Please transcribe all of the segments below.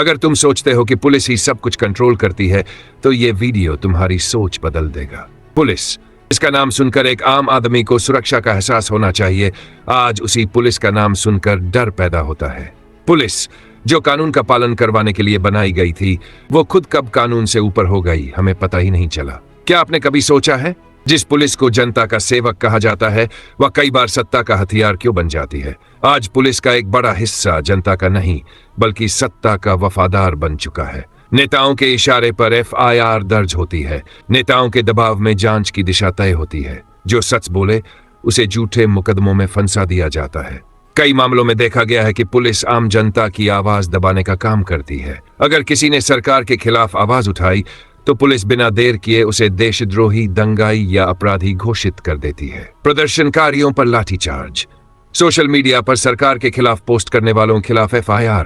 अगर तुम सोचते हो कि पुलिस ही सब कुछ कंट्रोल करती है तो ये वीडियो तुम्हारी सोच बदल देगा। पुलिस, इसका नाम सुनकर एक आम आदमी को सुरक्षा का एहसास होना चाहिए। आज उसी पुलिस का नाम सुनकर डर पैदा होता है। पुलिस जो कानून का पालन करवाने के लिए बनाई गई थी, वो खुद कब कानून से ऊपर हो गई हमें पता ही नहीं चला। क्या आपने कभी सोचा है जिस पुलिस को जनता का सेवक कहा जाता है वह कई बार सत्ता का हथियार क्यों बन जाती है? आज पुलिस का एक बड़ा हिस्सा जनता का नहीं बल्कि सत्ता का वफादार बन चुका है। नेताओं के इशारे पर FIR दर्ज होती है। नेताओं के दबाव में जांच की दिशा तय होती है। जो सच बोले उसे झूठे मुकदमों में फंसा दिया जाता है। कई मामलों में देखा गया है कि पुलिस आम जनता की आवाज दबाने का काम करती है। अगर किसी ने सरकार के खिलाफ आवाज उठाई तो पुलिस बिना देर किए उसे देशद्रोही, दंगाई या अपराधी घोषित कर देती है। प्रदर्शनकारियों पर लाठीचार्ज, सोशल मीडिया पर सरकार के खिलाफ पोस्ट करने वालों के खिलाफ FIR,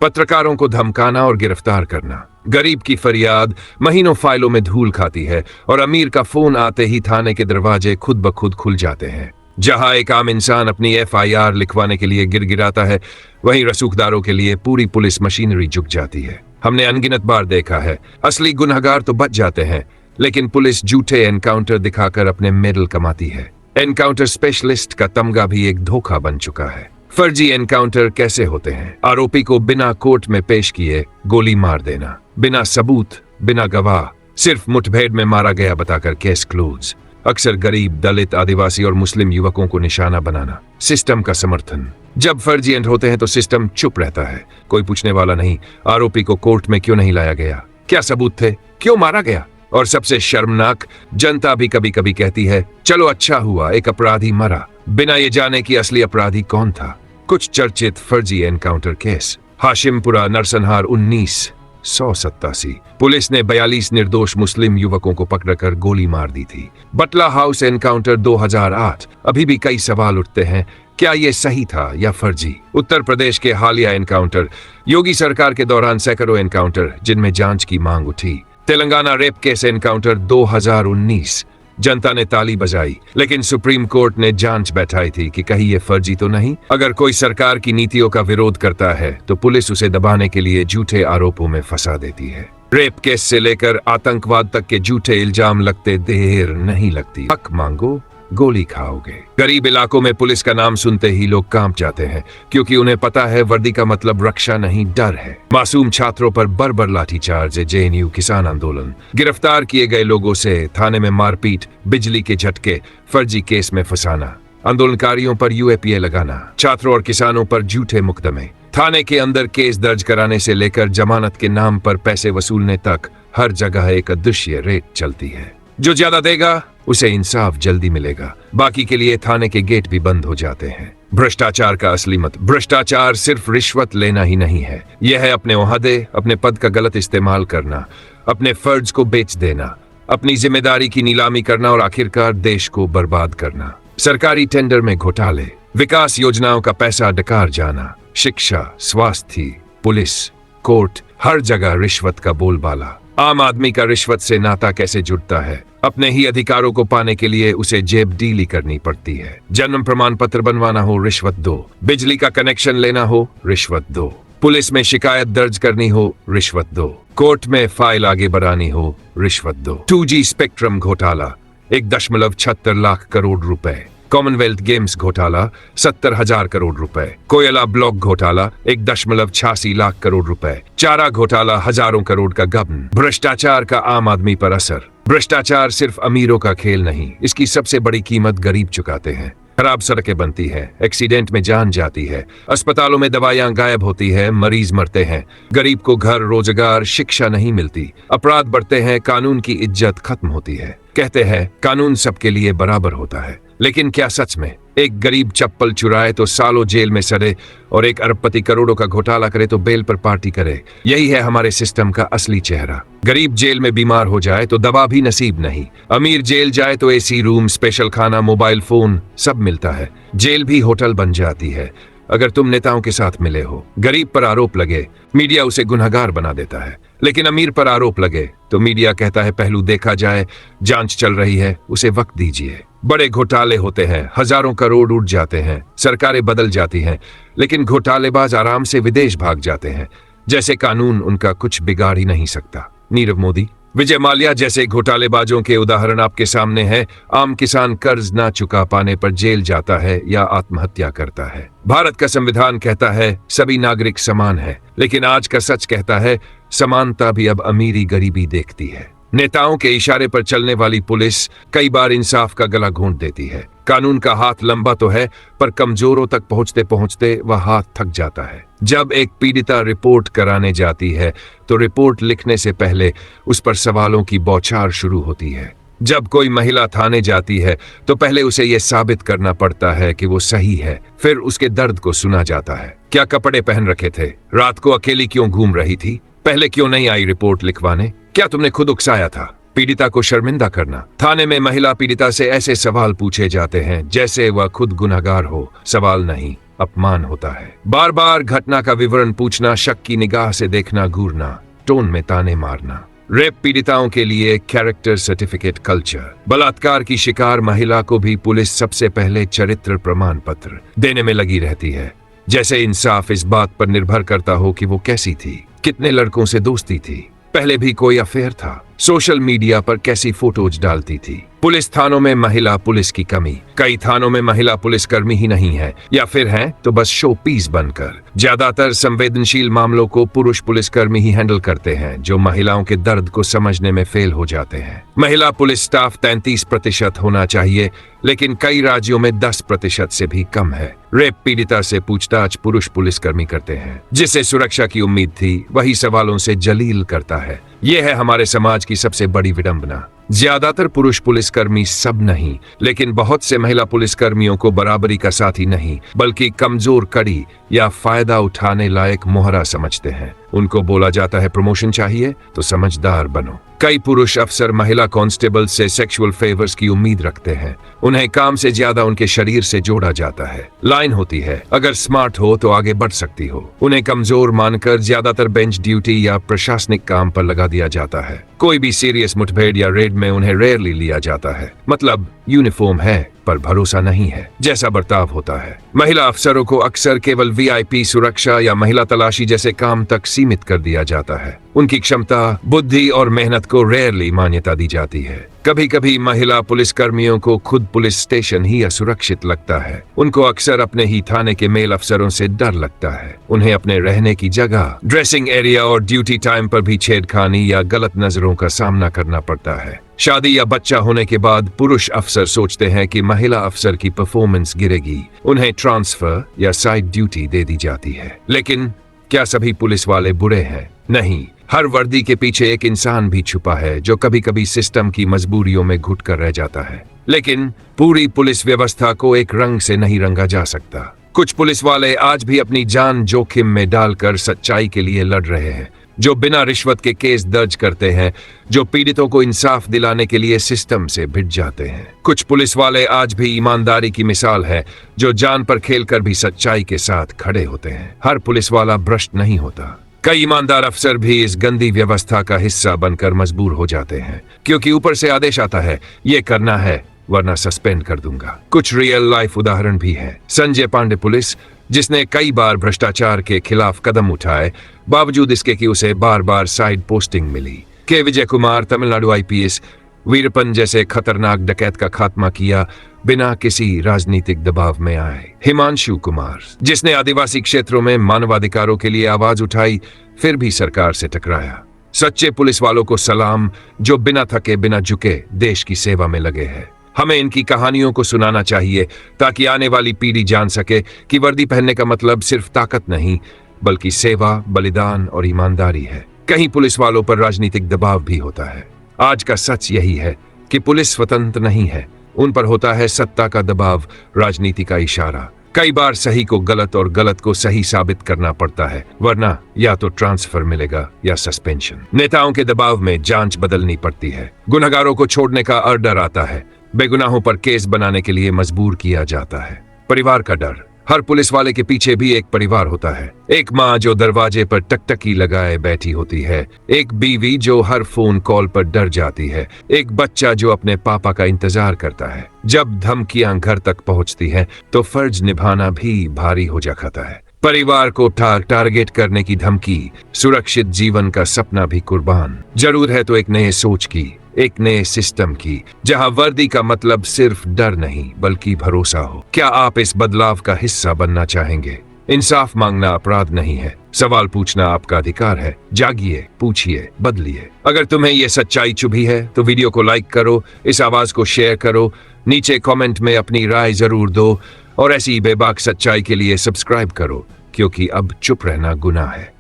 पत्रकारों को धमकाना और गिरफ्तार करना। गरीब की फरियाद महीनों फाइलों में धूल खाती है और अमीर का फोन आते ही थाने के दरवाजे खुद ब खुद खुल जाते हैं। जहां एक आम इंसान अपनी FIR लिखवाने के लिए गिड़गिड़ाता है, वहीं रसूखदारों के लिए पूरी पुलिस मशीनरी झुक जाती है। हमने अनगिनत बार देखा है असली गुनहगार तो बच जाते हैं, लेकिन पुलिस झूठे एनकाउंटर दिखाकर अपने मेडल कमाती है। एनकाउंटर स्पेशलिस्ट का तमगा भी एक धोखा बन चुका है। फर्जी एनकाउंटर कैसे होते हैं? आरोपी को बिना कोर्ट में पेश किए गोली मार देना, बिना सबूत, बिना गवाह, सिर्फ मुठभेड़ में मारा गया बताकर केस क्लोज। अक्सर गरीब, दलित, आदिवासी और मुस्लिम युवकों को निशाना बनाना। सिस्टम का समर्थन, जब फर्जी एंड होते हैं तो सिस्टम चुप रहता है। कोई पूछने वाला नहीं। आरोपी को कोर्ट में क्यों नहीं लाया गया? क्या सबूत थे? क्यों मारा गया? और सबसे शर्मनाक, जनता भी कभी कभी कहती है चलो अच्छा हुआ एक अपराधी मरा, बिना ये जाने कि असली अपराधी कौन था। कुछ चर्चित फर्जी एनकाउंटर केस। हाशिमपुरा नरसंहार 1987, पुलिस ने 42 निर्दोष मुस्लिम युवकों को पकड़कर गोली मार दी थी। बटला हाउस एनकाउंटर 2008, अभी भी कई सवाल उठते हैं, क्या ये सही था या फर्जी? उत्तर प्रदेश के हालिया एनकाउंटर, योगी सरकार के दौरान सैकड़ों एनकाउंटर जिनमें जांच की मांग उठी। तेलंगाना रेप केस एनकाउंटर 2019, जनता ने ताली बजाई, लेकिन सुप्रीम कोर्ट ने जांच बैठाई थी कि कहीं ये फर्जी तो नहीं। अगर कोई सरकार की नीतियों का विरोध करता है तो पुलिस उसे दबाने के लिए झूठे आरोपों में फंसा देती है। रेप केस से लेकर आतंकवाद तक के झूठे इल्जाम लगते देर नहीं लगती। हक मांगो, गोली खाओगे। गरीब इलाकों में पुलिस का नाम सुनते ही लोग कांप जाते हैं, क्योंकि उन्हें पता है वर्दी का मतलब रक्षा नहीं, डर है। मासूम छात्रों पर बर्बर लाठीचार्ज, JNU किसान आंदोलन, गिरफ्तार किए गए लोगों से थाने में मारपीट, बिजली के झटके, फर्जी केस में फंसाना, आंदोलनकारियों पर UAPA लगाना, छात्रों और किसानों पर झूठे मुकदमे, थाने के अंदर केस दर्ज कराने से लेकर जमानत के नाम पर पैसे वसूलने तक, हर जगह एक अदृश्य रेट चलती है। जो ज्यादा देगा उसे इंसाफ जल्दी मिलेगा, बाकी के लिए थाने के गेट भी बंद हो जाते हैं। भ्रष्टाचार का असली मत, भ्रष्टाचार सिर्फ रिश्वत लेना ही नहीं है, यह है अपने ओहदे, अपने पद का गलत इस्तेमाल करना, अपने फर्ज को बेच देना, अपनी जिम्मेदारी की नीलामी करना और आखिरकार देश को बर्बाद करना। सरकारी टेंडर में घोटाले, विकास योजनाओं का पैसा डकार जाना, शिक्षा, स्वास्थ्य, पुलिस, कोर्ट, हर जगह रिश्वत का बोलबाला। आम आदमी का रिश्वत से नाता कैसे जुड़ता है? अपने ही अधिकारों को पाने के लिए उसे जेब डीली करनी पड़ती है। जन्म प्रमाण पत्र बनवाना हो, रिश्वत दो। बिजली का कनेक्शन लेना हो, रिश्वत दो। पुलिस में शिकायत दर्ज करनी हो, रिश्वत दो। कोर्ट में फाइल आगे बढ़ानी हो, रिश्वत दो। 2G स्पेक्ट्रम घोटाला 1.76 लाख करोड़ रुपए। कॉमनवेल्थ गेम्स घोटाला 70,000 करोड़ रुपए। कोयला ब्लॉक घोटाला 1.86 लाख करोड़ रुपए। चारा घोटाला हजारों करोड़ का गबन। भ्रष्टाचार का आम आदमी पर असर। भ्रष्टाचार सिर्फ अमीरों का खेल नहीं, इसकी सबसे बड़ी कीमत गरीब चुकाते हैं। खराब सड़कें बनती है, एक्सीडेंट में जान जाती है, अस्पतालों में दवाइयां गायब होती है, मरीज मरते हैं, गरीब को घर, रोजगार, शिक्षा नहीं मिलती, अपराध बढ़ते हैं, कानून की इज्जत खत्म होती है। कहते हैं कानून सबके लिए बराबर होता है, लेकिन क्या सच में? एक गरीब चप्पल चुराए तो सालों जेल में सड़े और एक अरबपति करोड़ों का घोटाला करे तो बेल पर पार्टी करे। यही है हमारे सिस्टम का असली चेहरा। गरीब जेल में बीमार हो जाए तो दवा भी नसीब नहीं, अमीर जेल जाए तो AC रूम, स्पेशल खाना, मोबाइल फोन सब मिलता है। जेल भी होटल बन जाती है अगर तुम नेताओं के साथ मिले हो। गरीब पर आरोप लगे, मीडिया उसे गुनहगार बना देता है, लेकिन अमीर पर आरोप लगे तो मीडिया कहता है पहलू देखा जाए, जांच चल रही है, उसे वक्त दीजिए। बड़े घोटाले होते हैं, हजारों करोड़ उड़ जाते हैं, सरकारें बदल जाती हैं, लेकिन घोटालेबाज आराम से विदेश भाग जाते हैं। जैसे कानून उनका कुछ बिगाड़ ही नहीं सकता। नीरव मोदी, विजय माल्या जैसे घोटालेबाजों के उदाहरण आपके सामने हैं। आम किसान कर्ज ना चुका पाने पर जेल जाता है या आत्महत्या करता है। भारत का संविधान कहता है सभी नागरिक समान है, लेकिन आज का सच कहता है समानता भी अब अमीरी गरीबी देखती है। नेताओं के इशारे पर चलने वाली पुलिस कई बार इंसाफ का गला घोंट देती है। कानून का हाथ लंबा तो है, पर कमजोरों तक पहुंचते पहुंचते वह हाथ थक जाता है। जब एक पीड़िता रिपोर्ट कराने जाती है तो रिपोर्ट लिखने से पहले उस पर सवालों की बौछार शुरू होती है। जब कोई महिला थाने जाती है तो पहले उसे यह साबित करना पड़ता है कि वो सही है, फिर उसके दर्द को सुना जाता है। क्या कपड़े पहन रखे थे, रात को अकेली क्यों घूम रही थी, पहले क्यों नहीं आई रिपोर्ट लिखवाने, क्या तुमने खुद उकसाया था। पीड़िता को शर्मिंदा करना। थाने में महिला पीड़िता से ऐसे सवाल पूछे जाते हैं जैसे वह खुद गुनहगार हो। सवाल नहीं, अपमान होता है। बार बार घटना का विवरण पूछना, शक की निगाह से देखना, घूरना, टोन में ताने मारना। रेप पीड़िताओं के लिए कैरेक्टर सर्टिफिकेट कल्चर। बलात्कार की शिकार महिला को भी पुलिस सबसे पहले चरित्र प्रमाण पत्र देने में लगी रहती है, जैसे इंसाफ इस बात पर निर्भर करता हो कि वो कैसी थी, कितने लड़कों से दोस्ती थी, पहले भी कोई अफेयर था, सोशल मीडिया पर कैसी फोटोज डालती थी। पुलिस थानों में महिला पुलिस की कमी। कई थानों में महिला पुलिसकर्मी ही नहीं है, या फिर हैं तो बस शो पीस बनकर। ज्यादातर संवेदनशील मामलों को पुरुष पुलिसकर्मी ही हैंडल करते हैं, जो महिलाओं के दर्द को समझने में फेल हो जाते हैं। महिला पुलिस स्टाफ 33% होना चाहिए, लेकिन कई राज्यों में 10% से भी कम है। रेप पीड़िता से पूछताछ पुरुष पुलिसकर्मी करते हैं। जिसे सुरक्षा की उम्मीद थी वही सवालों से जलील करता है। यह है हमारे समाज की सबसे बड़ी विडंबना। ज्यादातर पुरुष पुलिसकर्मी, सब नहीं, लेकिन बहुत से महिला पुलिसकर्मियों को बराबरी का साथी नहीं बल्कि कमजोर कड़ी या फायदा उठाने लायक मोहरा समझते हैं। उनको बोला जाता है प्रमोशन चाहिए तो समझदार बनो। कई पुरुष अफसर महिला कांस्टेबल से सेक्सुअल फेवर्स की उम्मीद रखते हैं। उन्हें काम से ज्यादा उनके शरीर से जोड़ा जाता है। लाइन होती है, अगर स्मार्ट हो तो आगे बढ़ सकती हो। उन्हें कमजोर मानकर ज्यादातर बेंच ड्यूटी या प्रशासनिक काम पर लगा दिया जाता है। कोई भी सीरियस मुठभेड़ या रेड में उन्हें रेयरली लिया जाता है। मतलब यूनिफॉर्म है पर भरोसा नहीं है जैसा बर्ताव होता है। महिला अफसरों को अक्सर केवल वीआईपी सुरक्षा या महिला तलाशी जैसे काम तक सीमित कर दिया जाता है। उनकी क्षमता, बुद्धि और मेहनत को रेयरली मान्यता दी जाती है। कभी कभी महिला पुलिसकर्मियों को खुद पुलिस स्टेशन ही असुरक्षित लगता है। उनको अक्सर अपने ही थाने के मेल अफसरों से डर लगता है। उन्हें अपने रहने की जगह, ड्रेसिंग एरिया और ड्यूटी टाइम पर भी छेड़खानी या गलत नजरों का सामना करना पड़ता है। शादी या बच्चा होने के बाद पुरुष अफसर सोचते हैं कि महिला अफसर की परफॉर्मेंस गिरेगी, उन्हें ट्रांसफर या साइड ड्यूटी दे दी जाती है। लेकिन क्या सभी पुलिस वाले बुरे हैं? नहीं, हर वर्दी के पीछे एक इंसान भी छुपा है जो कभी कभी सिस्टम की मजबूरियों में घुट कर रह जाता है। लेकिन पूरी पुलिस व्यवस्था को एक रंग से नहीं रंगा जा सकता। कुछ पुलिस वाले आज भी अपनी जान जोखिम में डालकर सच्चाई के लिए लड़ रहे हैं, जो बिना रिश्वत के केस दर्ज करते हैं, जो पीड़ितों को इंसाफ दिलाने के लिए सिस्टम से भिड़ जाते हैं। कुछ पुलिस वाले आज भी ईमानदारी की मिसाल है, जो जान पर खेलकर भी सच्चाई के साथ खड़े होते हैं। हर पुलिस वाला भ्रष्ट नहीं होता। कई ईमानदार अफसर भी इस गंदी व्यवस्था का हिस्सा बनकर मजबूर हो जाते हैं, क्योंकि ऊपर से आदेश आता है ये करना है वरना सस्पेंड कर दूंगा। कुछ रियल लाइफ उदाहरण भी है। संजय पांडे पुलिस, जिसने कई बार भ्रष्टाचार के खिलाफ कदम उठाए, बावजूद इसके कि उसे बार बार साइड पोस्टिंग मिली। के विजय कुमार, तमिलनाडु आईपीएस, वीरपन जैसे खतरनाक डकैत का खात्मा किया बिना किसी राजनीतिक दबाव में आए। हिमांशु कुमार, जिसने आदिवासी क्षेत्रों में मानवाधिकारों के लिए आवाज उठाई, फिर भी सरकार से टकराया। सच्चे पुलिस वालों को सलाम, जो बिना थके बिना झुके देश की सेवा में लगे हैं। हमें इनकी कहानियों को सुनाना चाहिए ताकि आने वाली पीढ़ी जान सके कि वर्दी पहनने का मतलब सिर्फ ताकत नहीं बल्कि सेवा, बलिदान और ईमानदारी है। कहीं पुलिस वालों पर राजनीतिक दबाव भी होता है। आज का सच यही है कि पुलिस स्वतंत्र नहीं है, उन पर होता है सत्ता का दबाव, राजनीति का इशारा। कई बार सही को गलत और गलत को सही साबित करना पड़ता है, वरना या तो ट्रांसफर मिलेगा या सस्पेंशन। नेताओं के दबाव में जांच बदलनी पड़ती है। गुनहगारों को छोड़ने का ऑर्डर आता है। बेगुनाहों पर केस बनाने के लिए मजबूर किया जाता है। परिवार का डर। हर पुलिस वाले के पीछे भी एक परिवार होता है। एक माँ जो दरवाजे पर टकटकी लगाए बैठी होती है, एक बीवी जो हर फोन कॉल पर डर जाती है, एक बच्चा जो अपने पापा का इंतजार करता है। जब धमकियां घर तक पहुंचती हैं, तो फर्ज निभाना भी भारी हो जाता है। परिवार को टारगेट करने की धमकी, सुरक्षित जीवन का सपना भी कुर्बान। जरूर है तो एक नए सोच की, एक नए सिस्टम की, जहां वर्दी का मतलब सिर्फ डर नहीं बल्कि भरोसा हो। क्या आप इस बदलाव का हिस्सा बनना चाहेंगे? इंसाफ मांगना अपराध नहीं है, सवाल पूछना आपका अधिकार है। जागिए, पूछिए, बदलिए। अगर तुम्हें यह सच्चाई चुभी है तो वीडियो को लाइक करो, इस आवाज को शेयर करो, नीचे कमेंट में अपनी राय जरूर दो और ऐसी बेबाक सच्चाई के लिए सब्सक्राइब करो, क्योंकि अब चुप रहना गुनाह है।